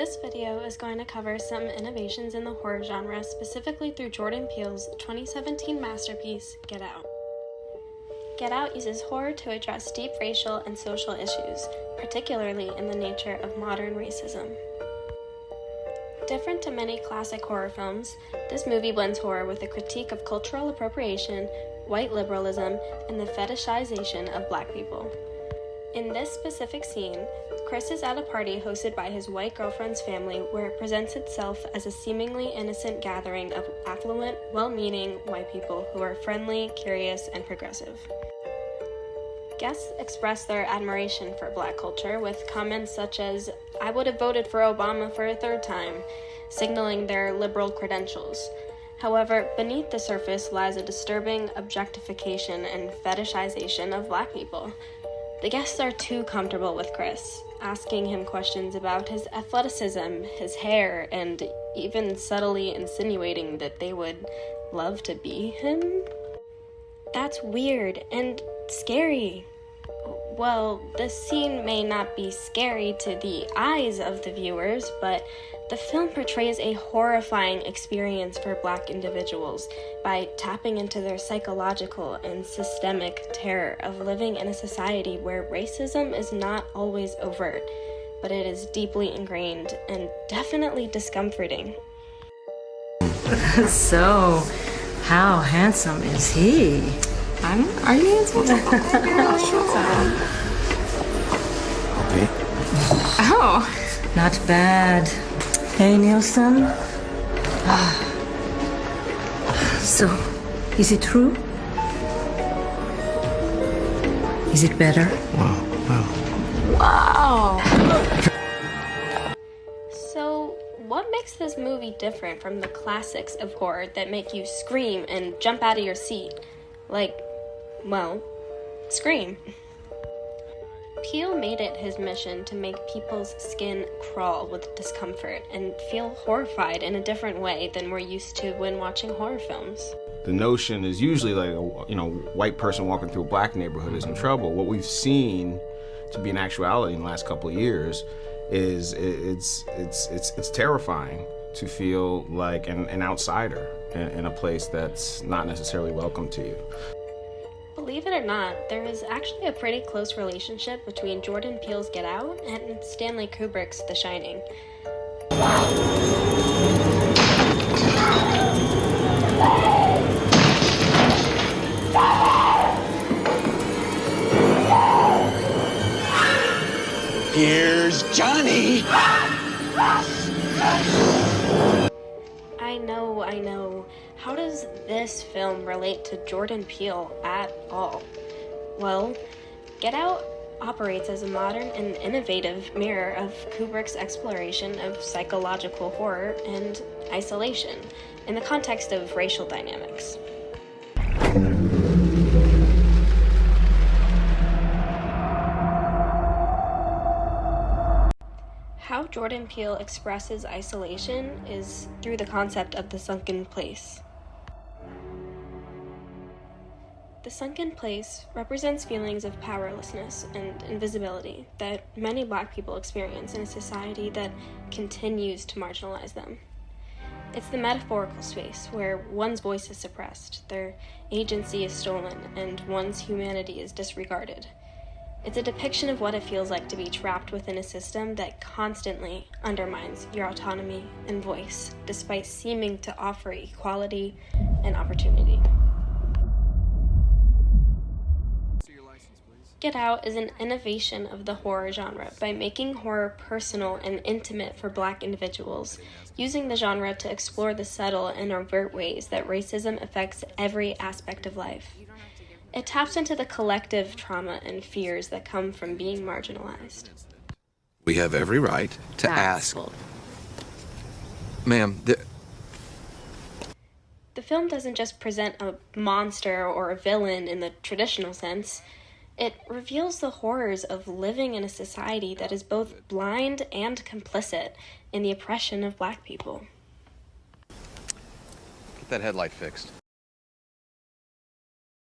This video is going to cover some innovations in the horror genre, specifically through Jordan Peele's 2017 masterpiece, Get Out. Get Out uses horror to address deep racial and social issues, particularly in the nature of modern racism. Different to many classic horror films, this movie blends horror with a critique of cultural appropriation, white liberalism, and the fetishization of Black people. In this specific scene, Chris is at a party hosted by his white girlfriend's family where it presents itself as a seemingly innocent gathering of affluent, well-meaning white people who are friendly, curious, and progressive. Guests express their admiration for Black culture with comments such as, "I would have voted for Obama for a third time," signaling their liberal credentials. However, beneath the surface lies a disturbing objectification and fetishization of Black people. The guests are too comfortable with Chris, asking him questions about his athleticism, his hair, and even subtly insinuating that they would love to be him. That's weird and scary. Well, this scene may not be scary to the eyes of the viewers, but the film portrays a horrifying experience for Black individuals by tapping into their psychological and systemic terror of living in a society where racism is not always overt, but it is deeply ingrained and definitely discomforting. So, how handsome is he? Are you handsome? Okay. Oh, not bad. Hey, Nielsen. So, is it true? Is it better? Wow. So, what makes this movie different from the classics of horror that make you scream and jump out of your seat? Scream. Peele made it his mission to make people's skin crawl with discomfort and feel horrified in a different way than we're used to when watching horror films. The notion is usually like a white person walking through a Black neighborhood is in trouble. What we've seen to be an actuality in the last couple of years is it's terrifying to feel like an outsider in a place that's not necessarily welcome to you. Believe it or not, there is actually a pretty close relationship between Jordan Peele's Get Out and Stanley Kubrick's The Shining. Here's Johnny! I know. How does this film relate to Jordan Peele at all? Well, Get Out operates as a modern and innovative mirror of Kubrick's exploration of psychological horror and isolation in the context of racial dynamics. How Jordan Peele expresses isolation is through the concept of the sunken place. The sunken place represents feelings of powerlessness and invisibility that many Black people experience in a society that continues to marginalize them. It's the metaphorical space where one's voice is suppressed, their agency is stolen, and one's humanity is disregarded. It's a depiction of what it feels like to be trapped within a system that constantly undermines your autonomy and voice, despite seeming to offer equality and opportunity. Get Out is an innovation of the horror genre by making horror personal and intimate for Black individuals, using the genre to explore the subtle and overt ways that racism affects every aspect of life. It taps into the collective trauma and fears that come from being marginalized. We have every right to ask. Ma'am, The film doesn't just present a monster or a villain in the traditional sense. It reveals the horrors of living in a society that is both blind and complicit in the oppression of Black people. get that headlight fixed.